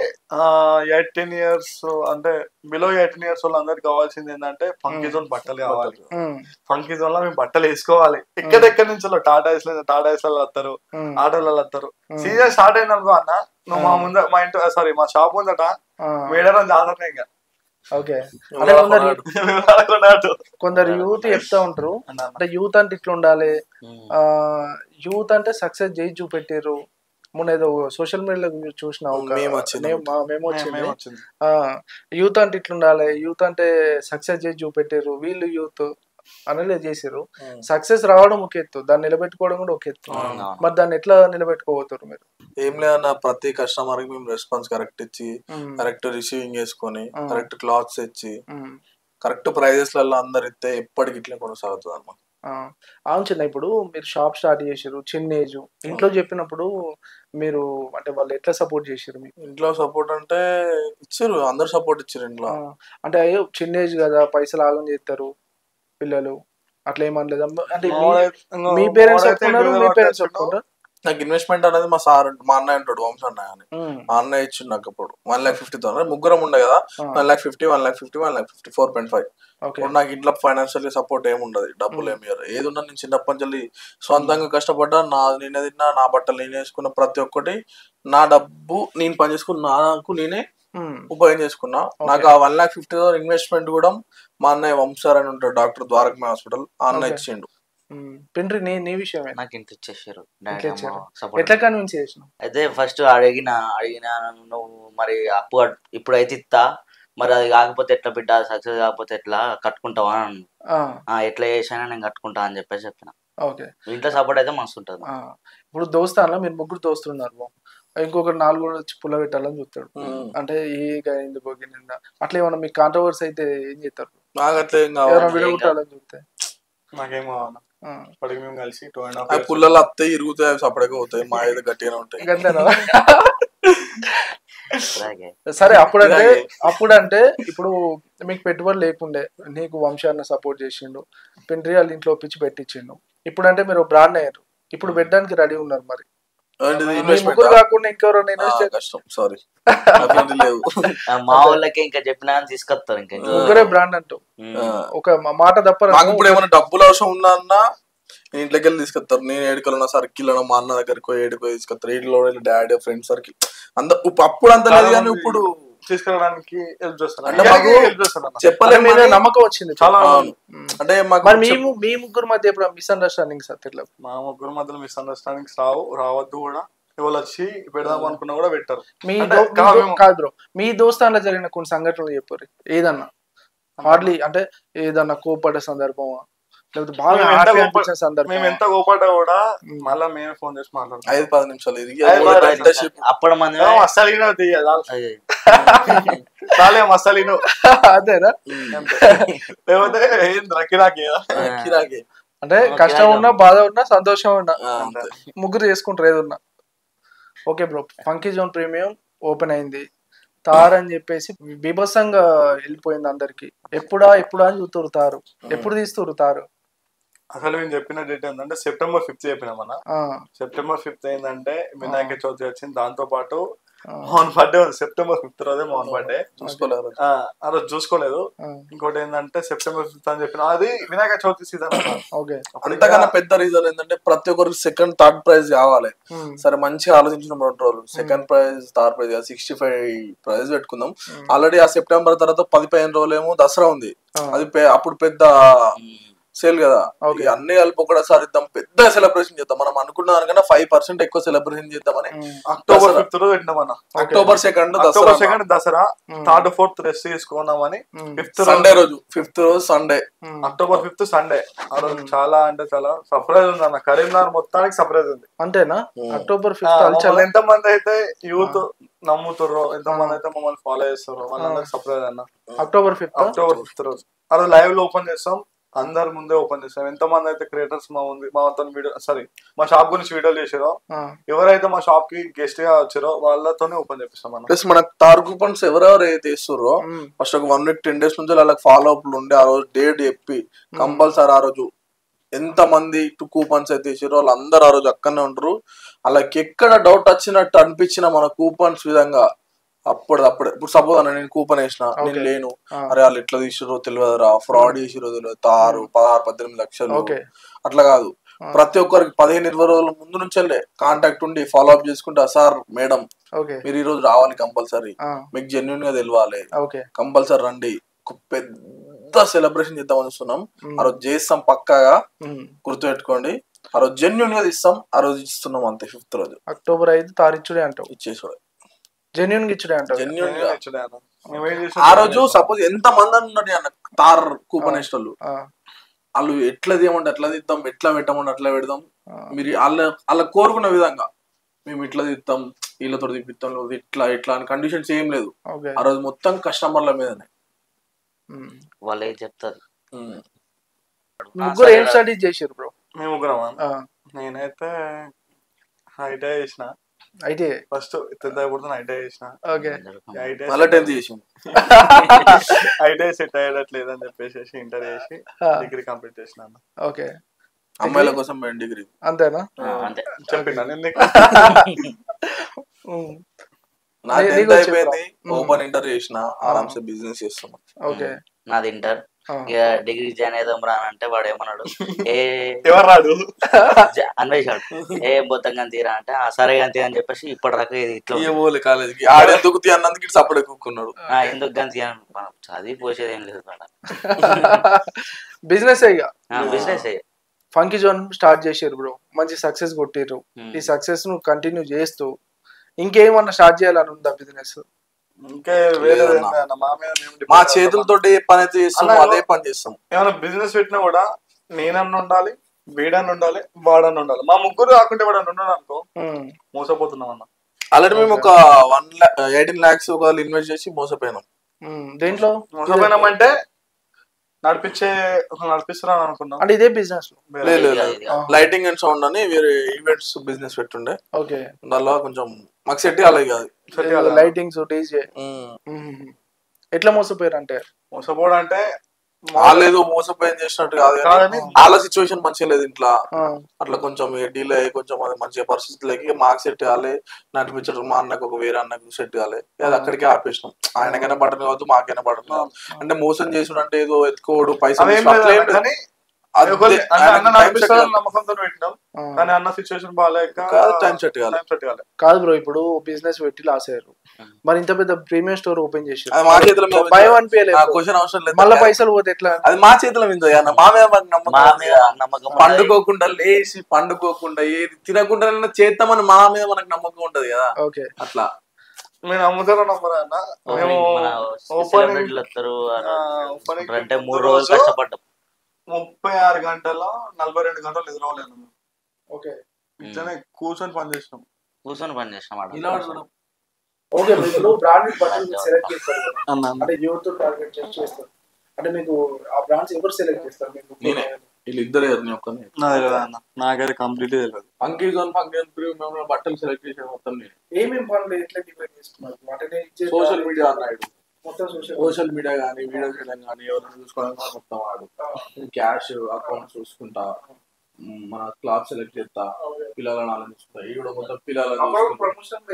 18 years అంటే బిలో 18 years వాళ్ళందరికి కావాల్సింది ఏంటంటే ఫంకీ జోన్ బట్టలు కావాలి. ఫంకీ జోన్ లో మేము బట్టలు వేసుకోవాలి. ఎక్కడెక్కడి నుంచి టాటా లలో వస్తారు, ఆటోలలో వస్తారు. సీజన్ స్టార్ట్ అయిన అనుకో అన్న, నువ్వు మా ముందు మా ఇంటి సారీ మా షాప్ ముందట మేడం జాతరనే ఇంకా. ఓకే. కొందరు యూత్ చెప్తా ఉంటారు అంటే యూత్ అంటే ఇట్లా ఉండాలి, యూత్ అంటే సక్సెస్ చేసి చూపెట్టారు. మొన్న ఏదో సోషల్ మీడియాలో చూసిన మేము వచ్చింది, యూత్ అంటే ఇట్లా ఉండాలి, యూత్ అంటే సక్సెస్ చేసి చూపెట్టారు, వీళ్ళు యూత్ అనలైజ్ చేసారు. సక్సెస్ రావడం ఒక ఎత్తు, దాన్ని నిలబెట్టుకోవడం కూడా ఒక ఎత్తు. మరి దాన్ని ఎట్లా నిలబెట్టుకోబోతారు మీరు? ఏం లేదన్న, ప్రతి కస్టమర్ కి మేము రెస్పాన్స్ కరెక్ట్ ఇచ్చి, కరెక్ట్ రిసీవింగ్ చేసుకొని, కరెక్ట్ క్లాత్స్ ఇచ్చి, కరెక్ట్ ప్రైజెస్ లలో అందరు ఇస్తే ఎప్పటికి ఇట్లా కొనసాగుతుంది అన్నమాట. అవును చిన్న, ఇప్పుడు మీరు షాప్ స్టార్ట్ చేసారు చిన్న ఏజ్, ఇంట్లో చెప్పినప్పుడు మీరు అంటే వాళ్ళు ఎట్లా సపోర్ట్ చేసారు? మీకు ఇంట్లో సపోర్ట్ అంటే ఇచ్చారు, అందరు సపోర్ట్ ఇచ్చారు ఇంట్లో. అంటే అయ్యో చిన్న ఏజ్ కదా, పైసలు ఆగం చేస్తారు పిల్లలు, అట్లా ఏమనలేదు? అంటే మీ పేరెంట్స్ చెప్పుకున్నారు, మీ పేరెంట్స్ చెప్పుకుంటారు? నాకు ఇన్వెస్ట్మెంట్ అనేది మా సార్ మా అన్నయ్య ఉంటాడు, వంశ అన్నయ్య అని. మా అన్నయ్య ఇచ్చిండు నాకు అప్పుడు 1,50,000. ముగ్గురం ఉండే కదా, 1,50,000, 1,50,000, 1,50,000, 4.5. నాకు ఇంట్లో ఫైనాన్షియల్ సపోర్ట్ ఏమి ఉండదు, డబ్బులు ఏమి ఇవ్వరు. ఏది ఉన్నా నేను చిన్నప్పటి నుంచి సొంతంగా కష్టపడ్డా, నేనే తిన్నా, నా బట్టలు నేను వేసుకున్న, ప్రతి ఒక్కటి నా డబ్బు నేను పని చేసుకుని నాకు నేనే ఉపయోగం చేసుకున్నా. నాకు ఆ 1,50,000 ఇన్వెస్ట్మెంట్ కూడా మా అన్నయ్య వంశార్ అని ఉంటాడు, డాక్టర్ ద్వారకమే హాస్పిటల్, ఆ అన్నయ్య ఇచ్చిండు. పిండ్రి నీ విషయమే నాకు ఇంత ఇచ్చేసారు. ఎట్లా కన్విన్స్ చేసినావు? అయితే ఫస్ట్ అడిగిన నువ్వు మరి అప్పు ఇప్పుడైతే ఇస్తా, మరి అది కాకపోతే ఎట్లా బిడ్డ, సక్సెస్ కాకపోతే ఎట్లా కట్టుకుంటావా అని, ఎట్లా చేసినా నేను కట్టుకుంటా అని చెప్పేసి చెప్పిన. ఇంట్లో సపోర్ట్ అయితే మస్తు ఉంటుంది. ఇప్పుడు దోస్తాన్లో మీరు ముగ్గురు దోస్తున్నారు, ఇంకొకరు 4 వచ్చి పుల్ల పెట్టాలని చూస్తాడు, అంటే ఎందుకు అట్లా ఏమన్నా మీకు కాంట్రవర్సీ అయితే ఏం చేస్తారు? విడగొట్టాలని చూస్తే నాకేమో ఇప్పటికి మేము కలిసి పుల్లలు వస్తాయి, ఇరుగుతాయి, సపరేట్గా పోతాయి, మా ఏదో గట్టిగానే ఉంటాయి. సరే, అప్పుడంటే ఇప్పుడు మీకు పెట్టుబడి లేకుండే, నీకు వంశాన్ని సపోర్ట్ చేసిండు, పిండ్రి వాళ్ళ ఇంట్లో ఒప్పించి పెట్టించిండు. ఇప్పుడు అంటే మీరు బ్రాండ్ అయ్యారు, ఇప్పుడు పెట్టడానికి రెడీ ఉన్నారు. మరి ముగ్గురు కాకుండా ఇంకెవరైనా కష్టం, సారీ మా వాళ్ళకి ఇంకా చెప్పినా తీసుకొస్తారు. ఇంకా ముగ్గురే బ్రాండ్ అంటూ ఒక మాట తప్ప. నాకు ఇప్పుడు ఏమైనా డబ్బులు అవసరం ఉన్నా అన్నా ఇంట్లోకి వెళ్ళి తీసుకొస్తారు. నేను ఏడుకలో సర్కిల్ మా అన్న దగ్గరకు ఏడుకో తీసుకొస్తారు, ఇంట్లో డాడీ ఫ్రెండ్ సర్కిల్ అంత. అప్పుడు అంత లేదు కానీ ఇప్పుడు తీసుకెళ్ళడానికి హెల్ప్ చేస్తారు, చెప్పలేము, నమ్మకం వచ్చింది చాలా. అంటే మీ ముగ్గురు మధ్య ఎప్పుడు మిస్అండర్స్టాండింగ్స్? మా ముగ్గురు మధ్యలో మిస్అండర్స్టాండింగ్స్ రావద్దు కూడా, ఎవరు వచ్చి పెడదాం అనుకున్నా కూడా పెట్టారు. కాదు బ్రో, మీ దోస్తాన్లో జరిగిన కొన్ని సంఘటనలు చెప్పారు, ఏదన్నా హార్డ్లీ అంటే ఏదన్నా కోపడ్డ సందర్భమా, లేకపోతే బాగా హ్యాపీ అనిపించిన సందర్భం? మేము ఎంత కోపడ్డా కూడా మళ్ళీ మేమే ఫోన్ చేసి మాట్లాడతాం. 5-10 నిమిషాలు అప్పుడు మనం అసలు అదేనా? లేకపోతే అంటే కష్టం ఉన్నా, బాధ ఉన్నా, సంతోషం ఉన్నా ముగ్గురు చేసుకుంటారు ఏదున్నా. Okay bro, funky zone premium open అయింది, తార్ అని చెప్పేసి బీభత్సంగా వెళ్ళిపోయింది అందరికి. ఎప్పుడా అని చూస్తారు తారు, ఎప్పుడు తీస్తారు తారు? అసలు మేము చెప్పిన డేట్ ఏంటంటే September 5th చెప్పినామన్నా. September 5th ఏంటంటే వినాయక చవితి వచ్చింది, దాంతో పాటు మోహన్ బర్త్డే ఉంది. September 5th రోజే మోహన్ బర్త్డే, ఆ రోజు చూసుకోలేదు. ఇంకోటి ఏంటంటే September 5th అని చెప్పిన, అది వినాయక చవితి సీజన్. అంతకన్నా పెద్ద రీజన్ ఏంటంటే ప్రతి ఒక్కరికి సెకండ్ థర్డ్ ప్రైజ్ కావాలి. సరే మంచిగా ఆలోచించిన 2 రోజులు second prize third prize 65 prize పెట్టుకుందాం. ఆల్రెడీ ఆ సెప్టెంబర్ తర్వాత 10-15 రోజులేమో దసరా ఉంది, అది అప్పుడు పెద్ద సేల్ కదా. అన్ని కలిపి ఒకసారి ఇద్దాం, పెద్ద సెలబ్రేషన్ చేద్దాం. మనం అనుకున్న దానికన్నా 5% ఎక్కువ సెలబ్రేషన్ చేద్దామని October 5th రోజు పెట్టినామన్నా. October 2nd Dasara, 3rd 4th rest తీసుకున్నామని. 5th సండే రోజు, 5th రోజు సండే, October 5th సండే. ఆ రోజు చాలా అంటే చాలా సర్ప్రైజ్ ఉంది అన్న, కరీంనగర్ మొత్తానికి సర్ప్రైజ్ ఉంది. అంతేనా? October 5th ఎంత మంది అయితే యూత్ నమ్ముతారో, ఎంత మంది అయితే మమ్మల్ని ఫాలో చేస్తారో వాళ్ళందరికి సర్ప్రైజ్ అన్న. October 5th రోజు ఆ రోజు లైవ్ లో ఓపెన్ చేస్తాం, అందరి ముందే ఓపెన్ చేస్తాం. ఎంత మంది అయితే క్రియేటర్స్ మాతో వీడియో మా షాప్ గురించి వీడియోలు చేసారో, ఎవరైతే మా షాప్ కి గెస్ట్ గా వచ్చారో వాళ్ళతోనే ఓపెన్ చేపిస్తాం. ప్లస్ మన తార్ కూపన్స్ ఎవరెవరు అయితే ఇస్తారో ఫస్ట్ ఒక 1 week 10 days నుంచి వాళ్ళకి ఫాలో అప్లు ఉండి ఆ రోజు డేట్ చెప్పి కంపల్సరీ ఆ రోజు ఎంత మంది కూపన్స్ అయితే ఇచ్చారో వాళ్ళందరూ ఆ రోజు అక్కడనే ఉంటారు. వాళ్ళకి ఎక్కడ డౌట్ వచ్చినట్టు అనిపించిన మన కూపన్స్ విధంగా అప్పుడే ఇప్పుడు సపోజ్ అన్న నేను కూపన్ వేసిన, నేను లేను, అరే వాళ్ళు ఎట్లా తీసిరో తెలియదురా, ఫ్రాడ్ చేసిరో తెలియదు, 16-18 లక్షలు అట్లా కాదు. ప్రతి ఒక్కరికి 15-20 రోజుల ముందు నుంచే కాంటాక్ట్ ఉండి ఫాలో అప్ చేసుకుంటా, సార్ మేడం మీరు ఈ రోజు రావాలి కంపల్సరీ, మీకు జెన్యున్ గా తెలియాలి, కంపల్సరీ రండి, పెద్ద సెలబ్రేషన్ చేద్దాం చూస్తున్నాం. ఆ రోజు చేస్తాం పక్కాగా, గుర్తుపెట్టుకోండి. ఆ రోజు జెన్యున్ గా ఇస్తాం, ఆ రోజు ఇస్తున్నాం అంతే. 5th రోజు అక్టోబర్ 5 తారీఖుడే అంటావు, ఇచ్చేసాడు జెన్యున్ గా ఇచ్చుడే అంటావు. జెన్యున్ గా ఆ రోజు సపోజ్ ఎంత మంది ఉన్నది అన్న తార్ కూపన్ వేసేటోళ్ళు, వాళ్ళు ఎట్లా తీయమంటే అట్లా తీద్దాం, ఎట్లా పెట్టమంటే అట్లా పెడదాం. మీరు వాళ్ళ కోరుకున్న విధంగా మేము ఇట్లా తీస్తాం, వీళ్ళతో తీపిస్తాం, ఇట్లా ఇట్లా అని కండిషన్స్ ఏం లేదు. ఆ రోజు మొత్తం కస్టమర్ల మీదనే వాళ్ళు ఏం చెప్తారు. ముగ్గురు ఏం స్టడీ చేసారు బ్రో? మేము ముగ్గురమా? నేనైతే ఐటీఐ చేసిన. అయితే ఫస్ట్ 10th అయిపోతుంది ఐటీఐ చేసిన. ఐటీఐ సెట్ అయ్యేటట్లేదు అని చెప్పేసి ఇంటర్ చేసి డిగ్రీ కంప్లీట్ చేసిన. ఓకే, అమ్మాయిల కోసం డిగ్రీ అంతేనా? అంతే చెప్పినా నా 10th అయిపోయింది, ఓపెన్ ఇంటర్ చేసిన, ఆరామ్సే బిజినెస్ చేస్తున్నా. ఓకే, నాది ఇంటర్. ఇక డిగ్రీ జాయిన్ అయిదాం రానంటే వాడు ఏమన్నాడు, ఎవరు రాడు అన్వేషాడు, ఏ బొత్తంగా తీరా అంటే సరే అంతే అని చెప్పేసి ఇప్పటి రకం ఇట్లా కాలేజీకి ఆడెందుకు అన్నందుకు సపరేట్ కూకున్నాడు. ఎందుకు గంతి చదివి పోసేది ఏం లేదు. Business business funky zone start చేసారు బ్రో, మంచి సక్సెస్ కొట్టిరు. ఈ సక్సెస్ ను కంటిన్యూ చేస్తూ ఇంకేమన్నా స్టార్ట్ చేయాలని ఉందా బిజినెస్? ఇంకా మా చేతులతో ఏ పని అయితే చేస్తాం అదే పని చేస్తాం. ఏమైనా బిజినెస్ పెట్టినా కూడా నేనన్నా ఉండాలి, వీడన్నా ఉండాలి, వాడన్నా ఉండాలి. మా ముగ్గురు కాకుంటే వాడన్నా ఉన్నాడు అనుకో మోసపోతున్నాం అన్న. ఆల్రెడీ మేము ఒక 18 lakhs ఒకవేళ ఇన్వెస్ట్ చేసి మోసపోయినాం. దేంట్లో మోసపోయినాం అంటే నడిపిస్తున్నాను అనుకున్నాం. అంటే ఇదే బిజినెస్ లైటింగ్ అండ్ సౌండ్ అని వేరే ఈవెంట్స్ బిజినెస్ పెట్టుండే. ఓకే, దానిలో కొంచెం మాకు సెట్ కాలేదు కాదు లైటింగ్స్ డీజే. ఎట్లా మోసపోయారు అంటే? మోసపోవడం అంటే వాళ్ళేదో మోసపోయి చేసినట్టు కాదు, వాళ్ళ సిచ్యువేషన్ మంచిగా లేదు ఇంట్లో, అట్లా కొంచెం డీలే అయ్యి కొంచెం అది మంచిగా పరిస్థితులకి మాకు సెట్ కాలే, నడిపించడం మా అన్నకు ఒక వేరే అన్నకు సెట్ కాలే, అది అక్కడికే ఆపేసినాం. ఆయనకైనా పడడం కావద్దు, మాకైనా పడడం కాదు. అంటే మోసం చేసుడు అంటే ఏదో ఎత్తుకోడు పైసలు నమ్మకంతో పెట్టినాం, కానీ అన్న సిచ్యువేషన్ బాగాలేక టైం సెట్ కాలే. కాదు బ్రో, ఇప్పుడు బిజినెస్ పెట్టి లాస్ అయ్యారు, మరి ఇంత పెద్ద ప్రీమియం స్టోర్ ఓపెన్ చేసి మా చేతిలో క్వశ్చన్ అవసరం లేదు, మళ్ళీ పైసలు పోతే ఎట్లా? అది మా చేతిలో మీద మా మీద నమ్మకం. పండుకోకుండా లేచి పండుకోకుండా ఏది తినకుండా చేద్దామని మా మీద మనకు నమ్మకం ఉంటది కదా. ఓకే, అట్లా నేను నమ్ముతారో నమ్మరా అన్న. మేము అంటే 3 రోజులు కష్టపడ్డాం, 36 గంటల్లో 42 గంటలు నిద్రపోలేను. ఓకే, ఇట్లనే కూర్చొని పని చేసినాం. ఓకే, మీరు బ్రాండెడ్ బట్టలు సెలెక్ట్ చేస్తారు అంటే యూత్ టార్గెట్ చేస్తారు అంటే మీకు ఆ బ్రాండ్స్ ఎవరు సెలెక్ట్ చేస్తారు? మీకు వీళ్ళిద్దరే నాకైతే కంప్లీట్ తెలియదు. ఫంకీ జోన్ మేము బట్టలు సెలెక్ట్ చేసే మొత్తం ఏమేమి పనులు ఎట్లా డివైడ్ చేసుకున్నారు? సోషల్ మీడియా అన్నాడు, సోషల్ మీడియా కానీ వీడియో చేయడం కానీ ఎవరైనా చూసుకోవడం కానీ మొత్తం వాడు. క్యాష్ అకౌంట్ చూసుకుంటా, మన క్లాత్ సెలెక్ట్ చేస్తా, పిల్లలను ఆలోచిస్తా, ఈ కూడా మొత్తం పిల్లలను ఏం ప్రమోషన్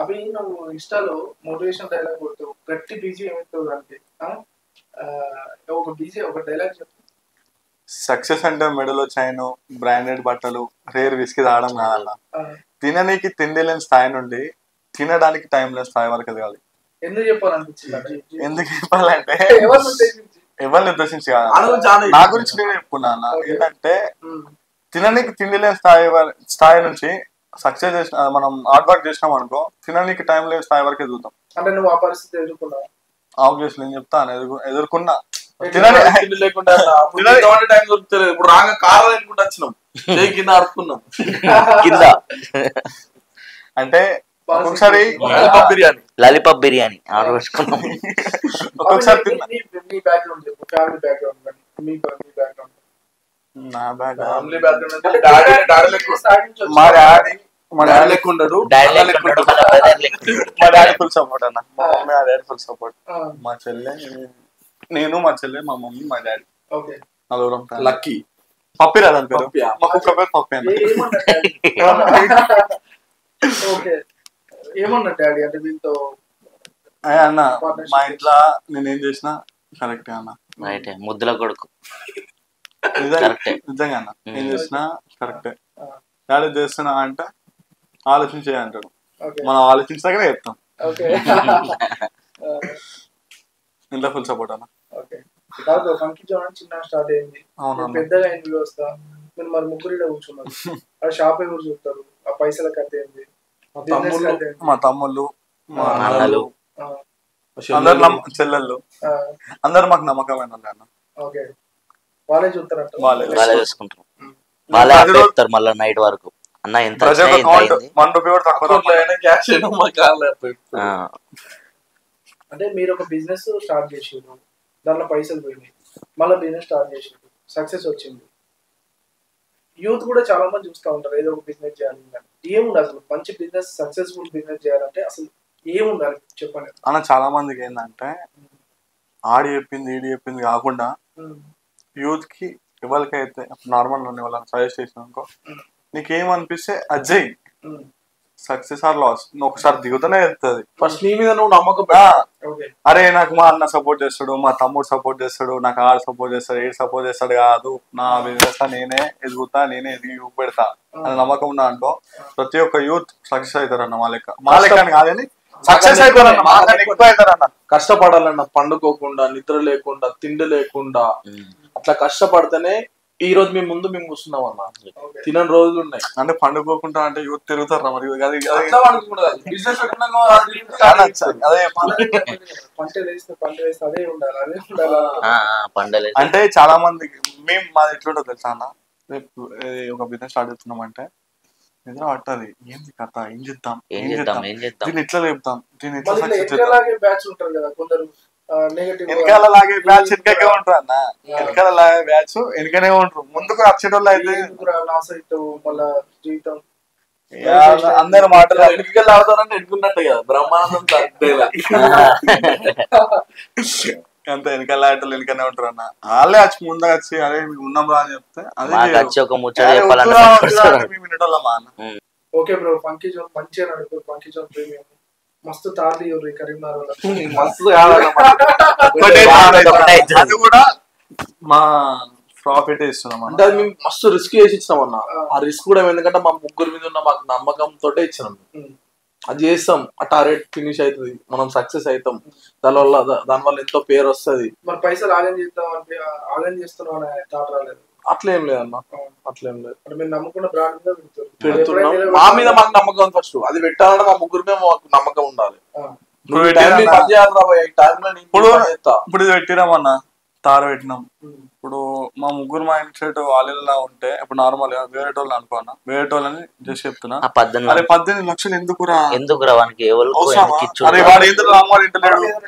అవి నువ్వు ఇన్స్టాలో మోటివేషన్ డైలాగ్ కొడుతావు, గట్టి బీజీ ఏమవుతావు అంటే ఒక బీజీ ఒక డైలాగ్ చెప్తావు. సక్సెస్ అంటే మెడలో చైన్, బ్రాండెడ్ బట్టలు, రేర్ విస్కీ తాగడం కాదన్న. తిననీకి తిండి లేని స్థాయి నుండి తినడానికి టైం లేని స్థాయి వరకు ఎదగాలి. ఎందుకు చెప్పాలనిపించింది? ఎందుకు చెప్పాలంటే ఎవరిని ఉద్దేశించి కాదు, నా గురించి నేను చెప్పుకున్నా. ఏంటంటే తిననీకి తిండి లేని స్థాయి నుంచి సక్సెస్ చేసిన మనం హార్డ్ వర్క్ చేసినాం అనుకో, తిననీకి టైం లేని స్థాయి వరకు ఎదుగుతాం. అంటే నువ్వు ఆ పరిస్థితి ఎదుర్కొన్నావు? ఆబ్వియస్లీ నేను చెప్తాను, ఎదుర్కొన్నా. లేకుండా టైం దొరుకుతలేదు. ఇప్పుడు రాగా కారం అనుకుంటూ వచ్చినాం, కింద అడుక్కున్నాం కింద. అంటే ఒక్కొక్కసారి లాలీపాప్ బిర్యానీ ఆర్డర్ పెట్టుకున్నాం. ఒక్కొక్కసారి నా బ్యాగ్ ఫ్యామిలీ బ్యాక్గ్రౌండ్ అంటే డాడీ మా డాడీ లెక్క ఉండడు, మా డాడీ ఫుల్ సపోర్ట్ అన్న. మా మమ్మీ మా డాడీ ఫుల్ సపోర్ట్. మా చెల్లె నేను, మా చెల్లె, మా మమ్మీ, మా డాడీ నలుగురం. లక్కీ పప్పి రాదని పేరు, మా కుక్క పేరు పప్పి అన్న. ఏమన్నా డాడీ అంటే దీంతో అన్న మా ఇంట్లో నేనేం చేసినా కరెక్టే అన్న. ముద్దుల కొడుకు నిజంగా అన్న, ఏం చేసినా కరెక్టే. డాడీ చేస్తున్నా అంటే ఆలోచించే అంటాడు, మనం ఆలోచించాకనే చెప్తాం. ఇంట్లో ఫుల్ సపోర్ట్ అన్న. ఫంకీ జోన్ చిన్న స్టార్ట్ అయింది, పెద్దగా అయింది వ్యవస్థ. మీరు మరి ముగ్గురు కూర్చున్నారు, ఆ షాప్ ఎవరు చూస్తారు, ఆ పైసల కథ ఏంది? మా తమ్ముళ్ళు, మా అన్నలు, అందరు చెల్లెళ్ళు, అందరు మాకు నమ్మకమైన అన్న. వాళ్ళే చూస్తారంట, వాళ్ళే చూసుకుంటారు, వాళ్ళే చెప్తారు మళ్ళీ నైట్ వరకు. అన్న ఎంత అంటే మీరు ఒక బిజినెస్ స్టార్ట్ చేసిండ్రు, దాంట్లో పైసలు పోయినాయి, మళ్ళీ బిజినెస్ స్టార్ట్ చేసిండ్రు, సక్సెస్ వచ్చింది. యూత్ కూడా చాలా మంది చూస్తూ ఉంటారు ఏదో ఒక బిజినెస్ చేయాలి. ఏముండాలి అసలు మంచి బిజినెస్, సక్సెస్ఫుల్ బిజినెస్ చేయాలంటే అసలు ఏముండాలి చెప్పండి అన్న. చాలా మందికి ఏంటంటే ఆడి చెప్పింది ఈడి చెప్పింది కాకుండా యూత్ కి ఎవరికైతే నార్మల్ ఉండే వాళ్ళని సజెస్ట్ చేసిన అనుకో, నీకేమనిపిస్తే అజ్జయ్, సక్సెస్ ఆర్ లాస్ నువ్వు ఒకసారి దిగుతూనే వెళ్తుంది. ఫస్ట్ నీ మీద నువ్వు నమ్మకం. అరే నాకు మా అన్న సపోర్ట్ చేస్తాడు, మా తమ్ముడు సపోర్ట్ చేస్తాడు, నాకు ఆడు సపోర్ట్ చేస్తాడు, ఏడు సపోర్ట్ చేస్తాడు కాదు, నా బిజినెస్ నేనే ఎదుగుతా, నేనే ఎదిగి చూపెడతా అని నమ్మకం ఉన్నా అనుకో, ప్రతి ఒక్క యూత్ సక్సెస్ అవుతారు అన్న. మా లెక్క అని కాదని సక్సెస్ అవుతారన్న. కష్టపడాలన్న, పండుకోకుండా, నిద్ర లేకుండా, తిండి లేకుండా అట్లా కష్టపడితేనే ఈ రోజు మేము కూర్చున్నాం అన్న. తినని రోజులు ఉన్నాయి అంటే పండుకోకుండా అంటే యూత్ తిరుగుతారు మరి. అంటే చాలా మందికి మేము మాది ఎట్లుంటో తెలుసా అన్న, రేపు ఒక బిజినెస్ స్టార్ట్ చేస్తున్నాం అంటే నిద్ర పట్టది, ఏంది కథ, ఏం చేద్దాం, దీన్ని ఇట్లా లేపుతాం, దీన్ని ఇట్లా సక్సెస్ చేద్దాం. వెనకాల లాగే బ్యాచ్ వెనకే ఉంటారు అన్న, వెనకాల లాగే బ్యాచ్ వెనకనే ఉంటారు, ముందుకు వచ్చేటోళ్ళు అయితే అందరు మాటలు ఎన్నికలు ఆడతారంటే ఎన్నుకున్నట్టు కదా బ్రహ్మానందం అంత వెనకాల ఆటలు వెనకనే ఉంటారు అన్న. వాళ్ళే వచ్చి ముందుగా వచ్చి అరే మీకు ఉన్నాం రా అని చెప్తే మేము వినటోళ్ళమా అన్న. ఓకే బ్రో, ఫంకీ జోన్ మంచిగా నడుపుతారు, ఫంకీ జోన్ ప్రీమియం మస్తు తాళి కరీంనగర్ అది కూడా మా ప్రాఫిట్ ఇస్తున్నాం అంటే అది మేము మస్తు రిస్క్ చేసి ఇచ్చినాం అన్న. ఆ రిస్క్ కూడా ఎందుకంటే మా ముగ్గురు మీద ఉన్న మాకు నమ్మకం తోటే ఇచ్చినాం. అది చేస్తాం, ఆ టార్గెట్ ఫినిష్ అవుతుంది, మనం సక్సెస్ అవుతాం, దానివల్ల ఎంతో పేరు వస్తుంది. మరి పైసలు ఆగం చేస్తున్నాం అనే థాట్ రాలేదు? అట్లేం లేదన్న, అట్లేం లేదు. మీరు నమ్ముకున్న బ్రాండ్ మీద పెడుతున్నాం, మా మీద మాకు నమ్మకం. ఫస్ట్ అది పెట్టాలంటే మా ముగ్గురు మీద మాకు నమ్మకం ఉండాలి. ఇప్పుడు ఇది పెట్టినామన్నా, తార పెట్టినాం. ఇప్పుడు మా ముగ్గురు మైండ్ సెట్ వాళ్ళ ఉంటే ఇప్పుడు నార్మల్ గా వేరే వాళ్ళు అనుకోనా, వేరే వాళ్ళని జస్ట్ చెప్తున్నా 18 లక్షలు ఎందుకురా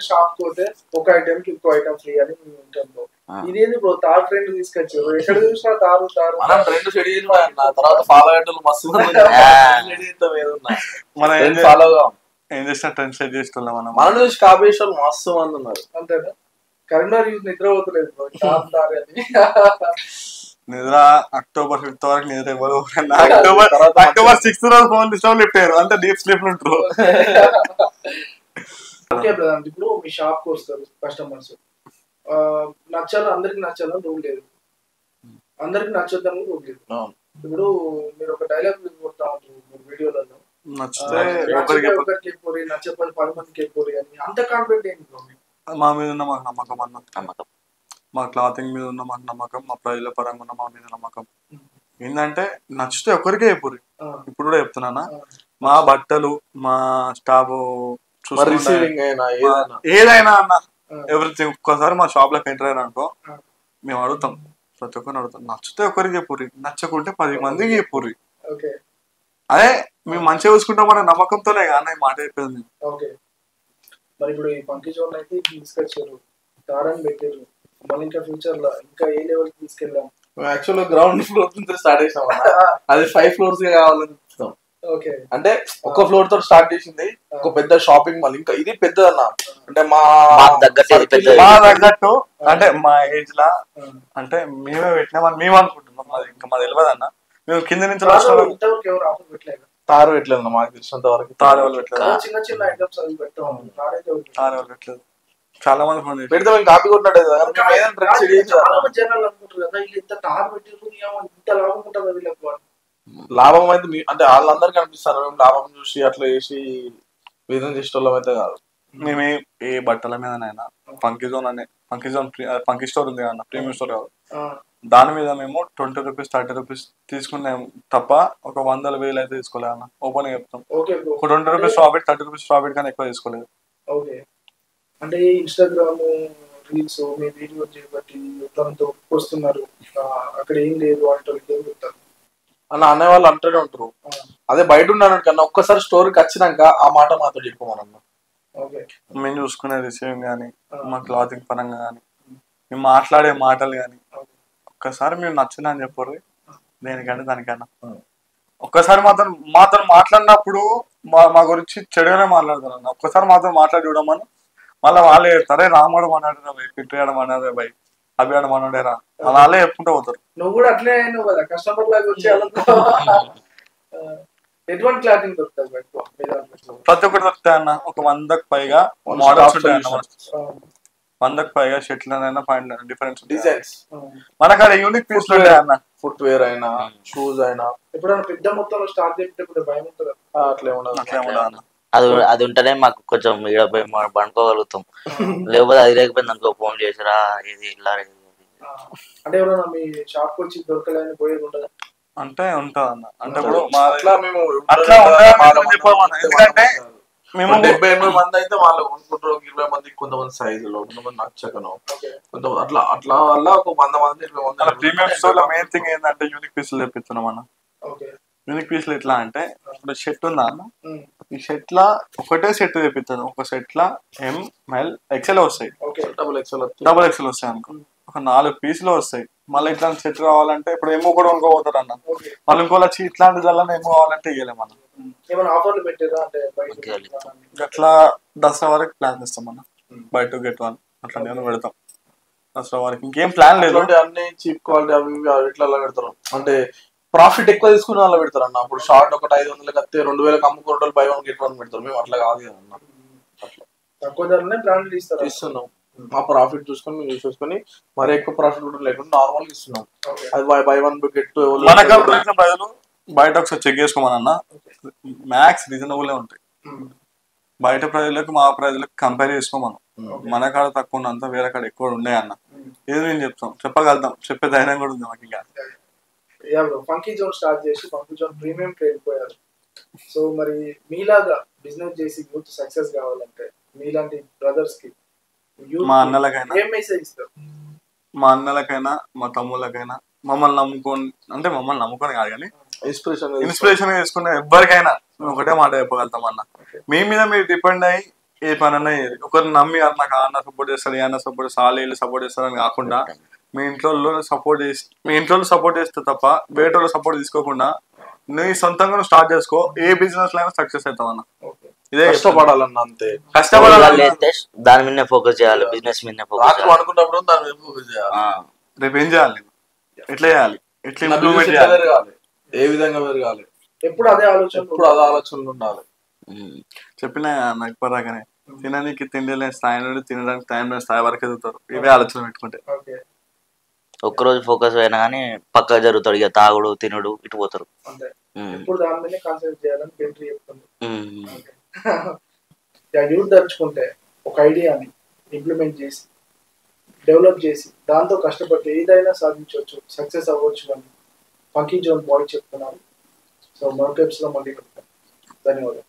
షాప్ పోతే ఒక ఐటమ్ కి ఇంకో ఐటమ్ ఫ్రీ అని ఇదేంది బ్రో తార్ ట్రెండ్ తీసుకొచ్చారు, ఎక్కడ చూసినా తారు తారు ట్రెండ్ షెడ్యూల్ తర్వాత ఫాలో అయ్యేటోళ్ళు మస్తు ఫాలో ఏం చేసినా ట్రెండ్ సెట్ చేస్తున్నాం మనం. మన నుంచి కాపీ చేసే వాళ్ళు మస్తు మంది ఉన్నారు. అంతేనా? కరీంనగర్ యూత్ నిద్ర పోతలేదు నిద్ర అక్టోబర్ 5th వరకు నిద్ర ఇవ్వరు. అక్టోబర్ 6th రోజు ఫోన్ డిస్టర్బ్ లిఫ్టారు, అంత డీప్ స్లీప్ ఉంటారు. ఓకే బ్రదర్, ఇప్పుడు మీ షాప్ కు వస్తారు కస్టమర్స్, నచ్చాలి అందరికి నచ్చాలని రూల్ లేదు, అందరికి నచ్చొద్దని రూల్ లేదు. ఇప్పుడు మీరు ఒక డైలాగ్ కొడతా ఉంటారు వీడియోలలో, ఒకరికి ఎక్కువ నచ్చకపోతే 10 మందికి ఎక్కువ అని, అంత కాన్ఫిడెంట్ ఏంటి? మా మీద ఉన్న మాకు నమ్మకం అన్న, నమ్మకం మా క్లాతింగ్ మీద ఉన్న మాకు నమ్మకం, మా ప్రైజ్ల పరంగా ఉన్న మా మీద నమ్మకం. ఏంటంటే నచ్చితే ఒక్కరికే చెప్పుర్రి, ఇప్పుడు కూడా చెప్తున్నానా, మా బట్టలు మా స్టాఫ్ ఏదైనా అన్న ఎవ్రీథింగ్. ఒక్కసారి మా షాప్ లోకి ఎంటర్ అయినా అనుకో మేము అడుగుతాం, ప్రతి ఒక్కరిని అడుగుతాం, నచ్చితే ఒక్కరికి చెప్పుర్రి, నచ్చకుంటే 10 మందికి చెప్పుర్రి. అదే మేము మంచిగా చూసుకుంటాం అనే నమ్మకంతోనే కానీ మాట చెప్పింది. మరి ఇప్పుడు ఈ ఫంకీ జోన్ అయితే తీసుకొచ్చారు, తారని పెట్టారు, మళ్ళీ ఇంకా ఫ్యూచర్ లో ఇంకా ఏ లెవెల్ తీసుకెళ్ళాం, యాక్చువల్గా గ్రౌండ్ ఫ్లోర్ నుంచి స్టార్ట్ చేసాం అది 5 floors కావాలని చూస్తాం. అంటే ఒక ఫ్లోర్ తో స్టార్ట్ చేసింది ఒక పెద్ద షాపింగ్ మాల్. ఇంకా ఇది పెద్దదన్న అంటే మా తగ్గట్టు అంటే మా ఏజ్ లా అంటే మేమే పెట్టినామని మేము అనుకుంటున్నాం. అది ఇంకా మాది తెలియదు అన్న. మేము కింద నుంచి తారు పెట్టలేదు మాకు తెలిసినంత వరకు. తారు వాళ్ళు పెట్టలేదు, చాలా మంది ఫోన్ పెడితే మేము కాపీ కొట్టినట్టు లాభం అయితే అంటే వాళ్ళందరికీ అనిపిస్తారు మేము లాభం చూసి అట్లా చేసి బిజినెస్ చేసే వాళ్ళం అయితే కాదు. మేము ఏ బట్టల మీదనైనా ఫంకీ జోన్ ఫంకీ స్టోర్ ఉంది అన్న, ప్రీమియం స్టోర్ కాదు, దాని మీద మేము 20 రూపీస్ 30 రూపీస్ తీసుకున్నాం తప్ప ఒక 100,000 అయితే తీసుకోలేదు అన్న. ఓపెన్ గా చెప్తాం, ఒక 20 రూపీస్ ప్రాఫిట్ 30 రూపీస్ ప్రాఫిట్ కానీ ఎక్కువ తీసుకోలేదు. అంటే ఇన్స్టాగ్రామ్ రీల్స్ మీ వీడియో చేయబట్టి దాంతో వస్తున్నారు, అక్కడ ఏం లేదు అంటే ఏం చెప్తారు అన్న అనే వాళ్ళు అంటూనే ఉంటారు. అదే బయట ఉన్నాను కన్నా ఒక్కసారి స్టోరీకి వచ్చినాక ఆ మాట మాతో చెప్పమనన్నా. మేము చూసుకునే రిసీవింగ్ కానీ మా క్లాతింగ్ పరంగా కానీ మేము మాట్లాడే మాటలు కానీ ఒక్కసారి మేము నచ్చిందని చెప్పరు దేనికంటే దానికన్నా. ఒక్కసారి మాతో మాట్లాడినప్పుడు మా గురించి చెడుగానే మాట్లాడతారు అన్న. ఒక్కసారి మాతో మాట్లాడి చూడమని మళ్ళీ వాళ్ళే చెప్తారే రామడం అన్నాడు బై, పిట్టేయడం అన్నాడే బై, అవి ఆడమన్నాడేరా అలా వాళ్ళే చెప్పుకుంటూ పోతారు. నువ్వు కూడా అట్లే అయినావు కదా కస్టమర్ లాగా వచ్చి ఎటువంటి క్లాతింగ్ దొరుకుతుంది ప్రతి ఒక్కటి దొరుకుతాయి అన్న. ఒక 100కు పైగా మోడల్స్ ఉంటాయి అన్న. 100కు పైగా షర్ట్లు అయినా పాయింట్లు డిఫరెన్స్ డిజైన్స్ మనకు అక్కడ యూనిక్ పీస్ ఉంటాయి అన్న. ఫుట్ వేర్ అయినా షూస్ అయినా ఎప్పుడైనా పెద్ద మొత్తంలో స్టార్ట్ చేస్తే భయం ఉంటుంది అట్లే ఉండదు అన్న. అది ఉంటేనే మాకు కొంచెం ఈడ పోయి పండుకోగలుగుతాం. లేకపోతే అది లేకపోయింది అనుకో ఫోన్ చేసిరా ఇది ఇలా అంటే ఎవరైనా మీ షాప్ వచ్చి దొరకలేని పోయేది ఉండదు అంటే ఉంటుంది అన్న. అంటే ఇప్పుడు అట్లా ఎందుకంటే మేము 70-80 మంది అయితే వాళ్ళు కొనుక్కుంటారు. 20 మంది కొంతమంది సైజులో కొంతమంది నచ్చకను కొంతమంది అట్లా అట్లా వల్ల ఒక 100 మంది 20 మంది. ప్రీమియం స్టోర్ లో మెయిన్ థింగ్ ఏంటంటే యూనిక్ పీసులు తెప్పిస్తున్నాం అన్న. యూనిక్ పీసులు ఎట్లా అంటే ఇప్పుడు షర్ట్ ఉందా అన్న, ఈ షర్ట్ లా ఒకటే సెట్ తెప్పిస్తాను. ఒక సెట్ లా ML XL వస్తాయి, డబుల్ XL వస్తాయి అనుకో. ఒక 4 పీసులు వస్తాయి. మళ్ళీ ఇట్లాంటి సెట్ కావాలంటే ఇప్పుడు ఏమో కూడా కొనుక్కోపోతారు అన్న. మళ్ళీ ఇంకోలా ఇట్లాంటి వల్ల ఏమో కావాలంటే ఇవ్వలేము అన్న. అట్లా దసరా వరకు ప్లాన్ చేస్తాం అన్న. బై 2 get 1 అట్లా పెడతాం దసరా వరకు. ఇంకేం ప్లాన్ లేదు. అన్ని చీప్ క్వాలిటీ అవి ఇట్లా పెడతారు అంటే ప్రాఫిట్ ఎక్కువ తీసుకుని వాళ్ళ పెడతారు అన్న. అప్పుడు షార్ట్ ఒకటి 500 కత్తే 2000 అమ్ముకుంటారు, బై 1 get 1 పెడతారు. మేము అట్లా కాదు కదా అన్న, తక్కువ ధరనే బ్రాండ్ ఇస్తున్నాం. మా ప్రాఫిట్ చూసుకొని మేము చూసుకొని మరి ఎక్కువ ప్రాఫిట్ కూడా లేకుండా నార్మల్ ఇస్తున్నాం. అది బై 1 get 2 ప్రజలు బయట ఒకసారి చెక్ చేసుకోమనన్న. మ్యాక్స్ రీజనబుల్ ఉంటాయి. బయట ప్రజలకు మా ప్రజలకు కంపేర్ చేసుకోమను. మన కాడ తక్కువ ఉన్నంత వేరే కాడ ఎక్కువ ఉండే అన్న. ఏది నేను చెప్పగలుగుతాం, చెప్పే ధైర్యం కూడా ఉంది మాకు. ఇంకా ఫంకీ జోన్ స్టార్ట్ చేసి ఫంకీ జోన్ ప్రీమియం వెళ్ళిపోయారు. సో మరి మీలాగా బిజినెస్ చేసి యూత్ సక్సెస్ కావాలంటే మీలాంటి బ్రదర్స్ కి మా అన్నలకైనా ఏం మెసేజ్ ఇస్తారు? మా అన్నలకైనా మా తమ్ముళ్ళకైనా మమ్మల్ని నమ్ముకొని కాదు కానీ ఇన్స్పిరేషన్ చేసుకునే ఎవరికైనా ఒకటే మాట చెప్పగలుగుతాం అన్న. మీ మీద మీరు డిపెండ్ అయ్యి ఏ పని అన్నా ఒకరిని నమ్మి నాకు అన్న సపోర్ట్ చేస్తారు, ఏ అన్న సపోర్ట్ చేస్తారు, వాళ్ళు సపోర్ట్ చేస్తారని కాకుండా మీ ఇంట్లో సపోర్ట్ చేస్తే తప్ప బయట వాళ్ళు సపోర్ట్ తీసుకోకుండా నీ సొంతంగా నువ్వు స్టార్ట్ చేసుకో. ఏ బిజినెస్ లో అయినా సక్సెస్ అవుతావు అన్న. ఇదే కష్టపడాలన్న, అంతే. కష్టపడాలి, దాని మీద ఫోకస్ చేయాలి, బిజినెస్ మీద ఫోకస్ అనుకున్నప్పుడు దాని మీద ఫోకస్ చేయాలి. రేపు ఏం చేయాలి, ఎట్లా చేయాలి, ఎట్లా ఇంప్రూవ్మెంట్ చేయాలి, ఏ విధంగా పెరగాలి, ఎప్పుడు అదే ఆలోచనలు ఉండాలి. చెప్పినా నాకు ఇప్పటిదాకానే తినడానికి తిండి లేని స్థాయి నుండి తినడానికి టైం లేని స్థాయి వరకు ఎదుగుతారు. ఇవే ఆలోచన పెట్టుకుంటే ఒక్కరోజు ఫోకస్ అయినా కానీ పక్కా జరుగుతాడు. ఇక తాగుడు తినుడు ఇటు పోతారు. యూత్ తలుచుకుంటే ఒక ఐడియాని ఇంప్లిమెంట్ చేసి డెవలప్ చేసి దాంతో కష్టపడి ఏదైనా సాధించవచ్చు, సక్సెస్ అవ్వచ్చు అని ఫంకీ జోన్ బాయ్ చెప్తున్నారు. సో మరొక ఎపిసోడ్లో మళ్ళీ ధన్యవాదాలు.